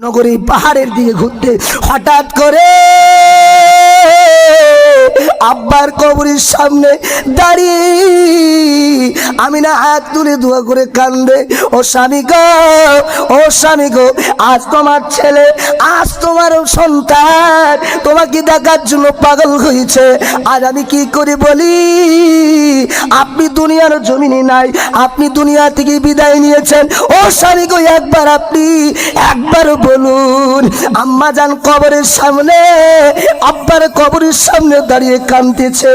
নগরী পাহাড়ের দিকে ঘুরতে হঠাৎ করে আব্বার কবরের সামনে দাঁড়িয়ে আমিনা হাত তুলে দোয়া করে কান্দে, ও স্বামী গো, ও স্বামী গো, আজ তোমার ছেলে, আজ তোমার সন্তান তোমাকে দেখার জন্য পাগল হয়েছে। আজ আমি কি করে বলি? আপনি দুনিয়ার জমিনে নাই, আপনি দুনিয়া থেকে বিদায় নিয়েছেন। ও স্বামী গো, একবার আপনি একবার বলুন। আম্মা জান কবরের সামনে, আব্বার কবরের সামনে দাঁড়িয়ে কাঁদতেছে।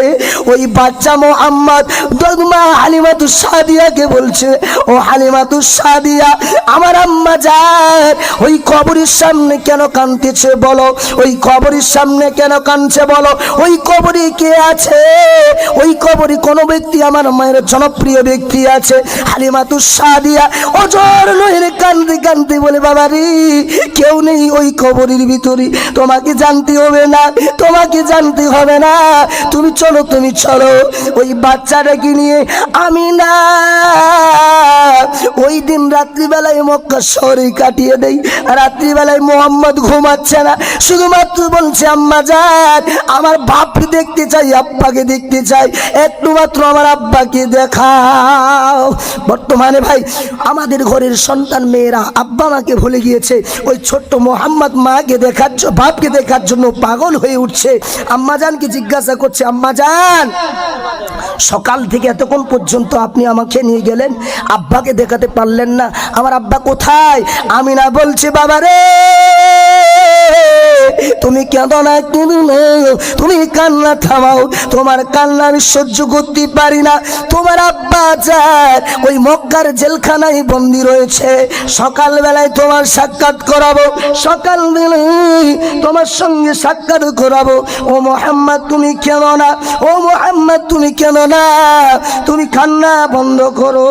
ওই বাচ্চা মোহাম্মদ দগমা হালিমাতুস সাদিয়াকে বলছে, ও হালিমাতুস সাদিয়া, আমার আম্মা জান ওই কবরের সামনে কেন কাঁদতেছে বলো? ওই কবরের সামনে কেন কাঁদছে বলো? ওই কবরে কে আছে? ওই কবরে কোন ব্যক্তি আমার মায়ের জনপ্রিয় ব্যক্তি আছে। হালিমাতুস সাদিয়া অজর নহিরে কাঁদতে কাঁদতে বলে, বাবা রে, কেউ নেই ওই কবরের ভিতরে, তোমাকে জানতে হবে না, তোমাকে জানতে হবে না, তুমি চলো, তুমি চলো। ওই বাচ্চাটাকে নিয়ে আমি না ওই দিন রাত্রিবেলায় মক্কা শহরে কাটিয়ে দেই। রাত্রিবেলায় মোহাম্মদ ঘুমাচ্ছে না, শুধুমাত্র বলছে, আম্মা জান আমার বাপকে দেখতে চাই, আব্বাকে দেখতে চাই, একটু মাত্র আমার আব্বাকে দেখাও। বর্তমানে ভাই আমাদের ঘরের সন্তান মেয়েরা আব্বা মাকে ভুলে গিয়েছে। ওই ছোট্ট মোহাম্মদ মাকে দেখার, বাপকে দেখার জন্য পাগল হয়ে উঠছে। আম্মা জানকে জিজ্ঞাসা করছে, আম্মা জান সকাল থেকে এতক্ষণ পর্যন্ত আপনি আমাকে নিয়ে গেলেন, আব্বাকে দেখাতে পারলেন না, আমার আব্বা কোথায়? আমিনা বলছে, বাবা রে, তুমি কেঁদো না, তুমি কান্না থামাও, তোমার কান্না আমি সহ্য করতে পারি না। তোমার আব্বা যান ওই মক্কার জেলখানায় বন্দী রয়েছে, সকালবেলায় তোমার সাক্ষাৎ করাবো, সকালবেলায় তোমার সঙ্গে সাক্ষাৎ করাবো। ও মোহাম্মদ তুমি কেন না, ও মোহাম্মদ তুমি কেন না, তুমি কান্না বন্ধ করো।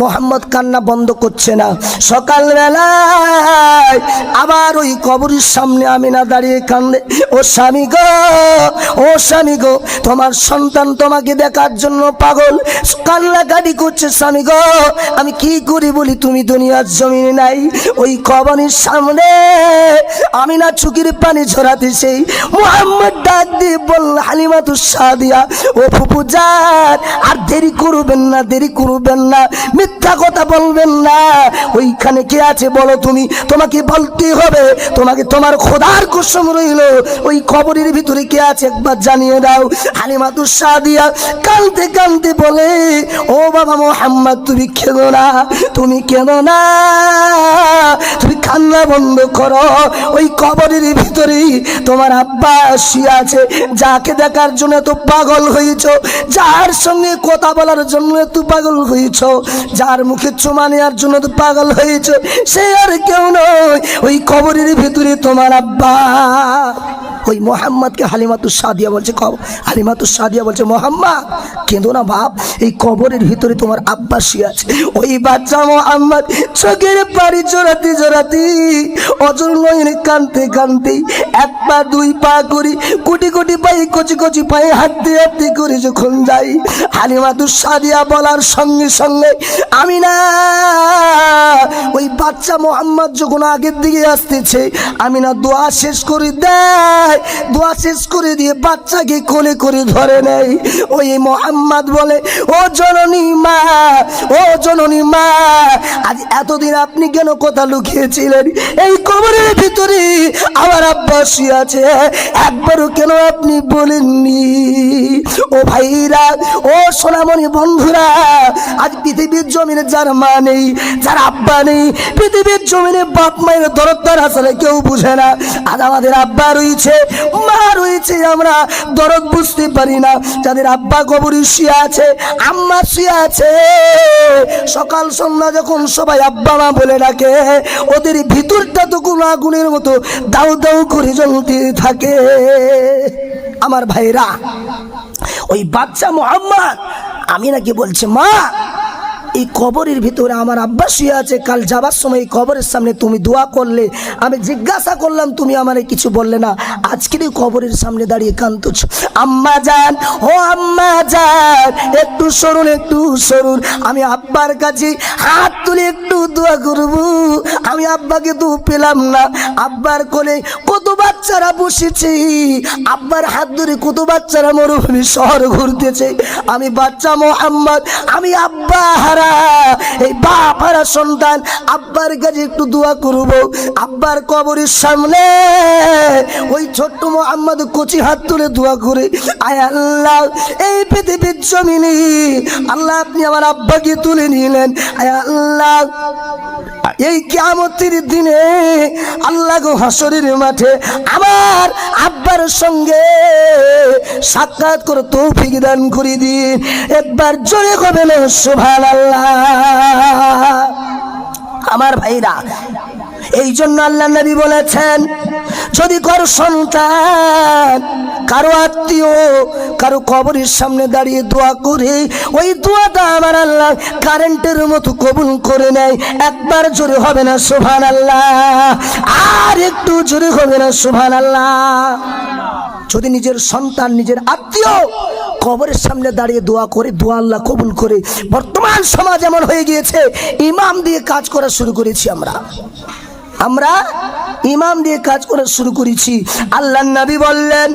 মোহাম্মদ কান্না বন্ধ করছে না। সকালবেলায় আবার ওই কবরের সামনে আমিনা দাঁড়িয়ে কান্দে, ও স্বামী গো, ও স্বামী গো, তোমার সন্তান তোমাকে দেখার জন্য পাগল, কান্নাকাটি করছে। স্বামী গো, আমি কি করি বলি, তুমি দুনিয়ার জমিনে নাই। ওই কবরের সামনে আমিনা চোখের পানি ঝরাতেছে। মুহাম্মদ ডাক দিয়ে বলল, হালিমাতুস সাদিয়া, ও ফুপু জান, আর দেরি করবেন না, দেরি করবেন না, মিথ্যা কথা বলবেন না। ওইখানে কে আছে বলো তুমি, তোমাকে বলতে হবে, তোমাকে তোমার খোদার কসম রইল, ওই কবরের ভিতরে কে আছে একবার জানিয়ে দাও। হালিমাতুস সাদিয়া কাঁদতে কাঁদতে বলে, ও বাবা মোহাম্মদ তুমি কেঁদো না, তুমি কেঁদো না, তুমি কান্না বন্ধ করো। ওই কবরের ভিতরে তোমার আব্বা শুয়ে আছে, যাকে দেখার জন্য তো পাগল হয়েছ, যার সঙ্গে কথা বলার জন্য তো পাগল হয়েছ, যার মুখে চুমা নেওয়ার জন্য তো পাগল হয়েছ, সে আর কেউ নয়, ওই কবরের ভিতরে তোমার আব্বা। ওই মোহাম্মদকে হালিমাতুস সাদিয়া বলছে, হালিমাতুস সাদিয়া বলছে, মোহাম্মদ কেঁদো না বাপ, এই কবরের ভিতরে তোমার আব্বা শুয়ে আছে। ওই বাচ্চা মোহাম্মদ চোখের পানি জোরাতে জোরাতে অজর নয়নে কাঁদতে কাঁদতে এক পা দুই পা করি, কোটি কোটি পায়ে, কচি কচি পায়ে হাঁটতে হাঁটতে করে যখন যাই, হালিমাতুস সাদিয়া বলার সঙ্গে সঙ্গে আমি না ওই বাচ্চা মোহাম্মদ যখন আগের দিকে আসতেছে, আমি না দোয়া শেষ করে দেয়, দোয়া শেষ করে দিয়ে বাচ্চাকে কোলে করে ধরে নেয়। ওই মোহাম্মদ বলে, ও জননী মা, ও জননী মা, আজ এতদিন আপনি কেন কথা লুকিয়েছিলেন? এই কবরের ভিতরে আমার আব্বা শুয়ে আছে, একবারও কেন আপনি বলেননি? ও ভাইরা, ও সোনামণি বন্ধুরা, আজ পৃথিবীর জমিনে যার মা নেই, যার আব্বা নেই, পৃথিবীর জমিনে বাপ মায়ের দরদ আসলে কেউ বুঝে না। আজ আমাদের আব্বা রয়েছে, মা রয়েছে, আমরা দরদ বুঝতে পারি না। যাদের আব্বা কবরে শুয়ে আছে, আম্মা শুয়ে আছে, সকাল সন্ধ্যা যখন সবাই আব্বা মা বলে ডাকে, ওদের ভিতরটা তো কোনো আগুনের মতো দাউ দাউ করে জ্বলতে থাকে। আমার ভাইরা, ওই বাচ্চা মোহাম্মদ আমি নাকি বলছে, মা এই কবরের ভিতরে আমার আব্বা শুয়ে আছে, কাল যাবার সময় এই কবরের সামনে তুমি দোয়া করলে, আমি জিজ্ঞাসা করলাম তুমি আমারে কিছু বললে না, আজকের এই কবরের সামনে দাঁড়িয়ে কাঁদছ। আম্মা জান, ও আম্মা জান, একটু সরুন, একটু সরুন, আমি আব্বার কাছে হাত তুলে একটু দোয়া করব। আমি আব্বাকে তো পেলাম না, আব্বার কোলে কত বাচ্চারা বসেছে, আব্বার হাত ধরে কত বাচ্চারা মরুভূমি শহর ঘুরতেছে, আমি বাচ্চা মোহাম্মদ, আমি আব্বা হারা, এই বাপ হারা সন্তান, আব্বার কাছে একটু দোয়া করব। আব্বার কবরের সামনে ওই ছোট্ট মোহাম্মদ কচি হাত তুলে দোয়া করে, আয় আল্লাহ এই পৃথিবীর জমিনে আল্লাহ আপনি আমার আব্বাকে তুলে নিলেন, আয় আল্লাহ এই কিয়ামতের দিনে আল্লাহ গো হাসরের মাঠে আমার আব্বার সঙ্গে সাক্ষাৎ করে তৌফিক দান করে দিন। একবার জোরে কবেন সুবহানাল্লাহ। আমার ভাইরা, এই জন্য আল্লাহ নবী বলেছেন, যদি কারো সন্তান, কারো আত্মীয় কারো কবরের সামনে দাঁড়িয়ে দোয়া করে, ওই দোয়াটা আমার আল্লাহ কারেন্টের মতো কবুল করে নেয়। একবার জোরে হবে না সুবহানাল্লাহ? আর একটু জোরে হবে না সুবহানাল্লাহ? যদি নিজের সন্তান, নিজের আত্মীয় কবরের সামনে দাঁড়িয়ে দোয়া করে, দোয়া আল্লাহ কবুল করে। বর্তমান সমাজ এমন হয়ে গিয়েছে, ইমাম দিয়ে কাজ করা শুরু করেছি আমরা ইমাম দিয়ে কাজ করা শুরু করেছি। আল্লাহর নবী বললেন,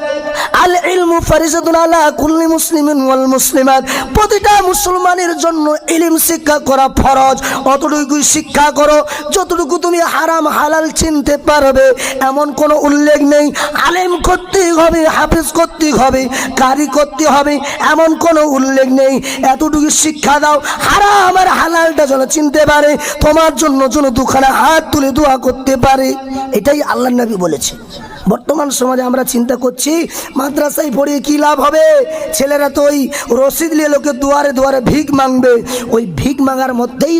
আল ইলমু ফারিজাতুন আলা কুল্লি মুসলিমিন ওয়াল মুসলিমাত, প্রতিটা মুসলমানের জন্য ইলম শিক্ষা করা ফরজ। অতটুকু শিক্ষা করো যতটুকু তুমি হারাম হালাল চিনতে পারবে, এমন কোনো উল্লেখ নেই আলেম করতে হবে, হাফেজ করতে হবে, কারি করতে হবে, এমন কোনো উল্লেখ নেই। এতটুকু শিক্ষা দাও হারাম আর হালালটা যেন চিনতে পারে, তোমার জন্য যেন দুখানা হাত তুলে দোয়া করতে পারে। এটাই আল্লাহর নবী বলেছে। বর্তমান সমাজে আমরা চিন্তা করছি মাদ্রাসায় পড়িয়ে কি লাভ হবে, ছেলেরা তো ওই রসিদ নিয়ে লোকে দুয়ারে দুয়ারে ভিক মাংবে, ওই ভিক মাগার মধ্যেই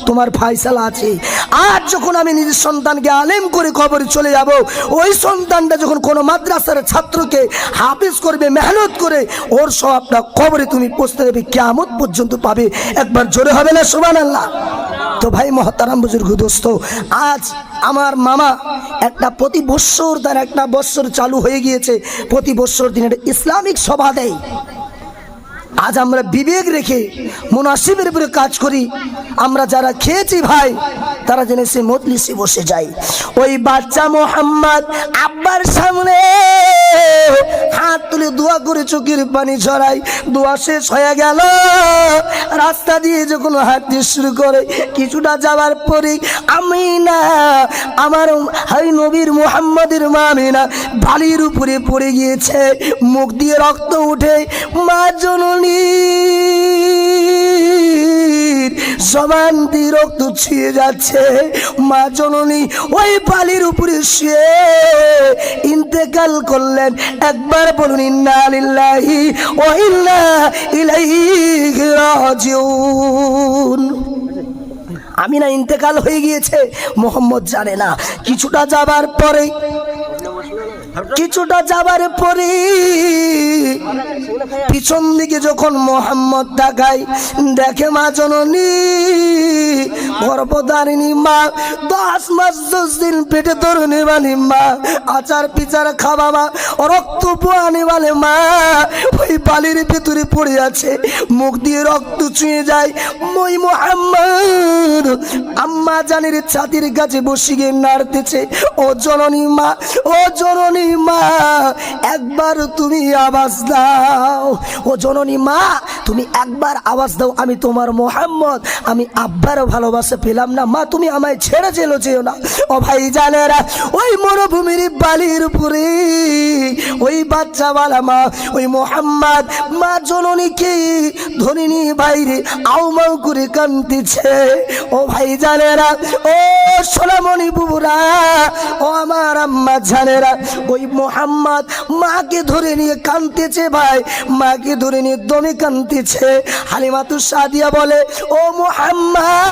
তোমার ফায়সালা আছে। আর যখন আমি নিজের সন্তানকে আলেম করে কবরে চলে যাব, ওই সন্তানটা যখন কোনো মাদ্রাসার ছাত্রকে হাফেজ করবে, মেহনত করে, ওর সওয়াবটা কবরে তুমি পৌঁছতে দেবে, কিয়ামত পর্যন্ত পাবে। একবার জোরে হবে না সুবহানাল্লাহ? তো ভাই মহতারাম বুজুর্গ দোস্ত, আজ আমার মামা একটা প্রতি বৎসর, তার একটা বৎসর চালু হয়ে গিয়েছে, প্রতি বৎসর দিন একটা ইসলামিক সভা দেয়। আজ আমরা বিবেক রেখে মুনাসিবের উপরে কাজ করি। আমরা যারা খেয়েছি ভাই, তারা যেন সে মজলিসে বসে যায়। ওই বাচ্চা মোহাম্মদ আব্বার সামনে হাত তুলে দোয়া করে চোখের পানি ঝরাই, দোয়া শেষ হয়ে গেল, রাস্তা দিয়ে যখন হাঁটতে শুরু করে, কিছুটা যাওয়ার পরে আমিনা, আমার হাই নবীর মুহাম্মদের মা আমিনা বালির উপরে পড়ে গিয়েছে, মুখ দিয়ে রক্ত উঠে, মা জননী জবান দিয়ে রক্ত ছুঁয়ে যাচ্ছে। মা জননী ওই বালির উপরে শুয়ে ইন্তেকাল করলেন। একবার বলুন ইন্না লিল্লাহি ওয়া ইন্না ইলাইহি রাজিউন। আমিনা ইন্তেকাল হয়ে গিয়েছে, মোহাম্মদ জানে না। কিছুটা যাবার পরে পিছন দিকে যখন মোহাম্মদ তাকায়, দেখে মা জননী গর্ভধারিণী মা, 10 মাস 10 দিন পেটে ধরনে বালি মা, আচার পিচার খাওয়া মা, রক্ত পোয়ানে বালে মা, ওই বালির ভেতরে পড়ে আছে, মুখ দিয়ে রক্ত চুঁয়ে যায়। ওই মোহাম্মদ আম্মা জানের ছাতির কাছে বসে গিয়ে নাড়তেছে, ও জননী মা, ও জননী মা, একবার তুমি আওয়াজ দাও, ও জননী মা তুমি একবার আওয়াজ দাও, আমি তোমার মোহাম্মদ, আমি আব্বার ভালোবাসা পেলাম না, মা তুমি আমায় ছেড়ে যেও না। ও ভাই জানেরা, ওই মরুভূমির বালির উপরে ওই বাচ্চাওয়ালা মা, ওই মোহাম্মদ মা জননীকে ধরিনি বাইরে আউমাউ করে কাঁদতেছে। ও ভাই জানেরা, ও সোনামণি বুবুরা, ও আমার আম্মা জানেরা, ওই মোহাম্মদ মাকে ধরে নিয়ে কাঁদতেছে ভাই, মাকে ধরে নিয়ে দমে কাঁদতেছে। হালিমাতুস সাদিয়া বলে, ও মোহাম্মদ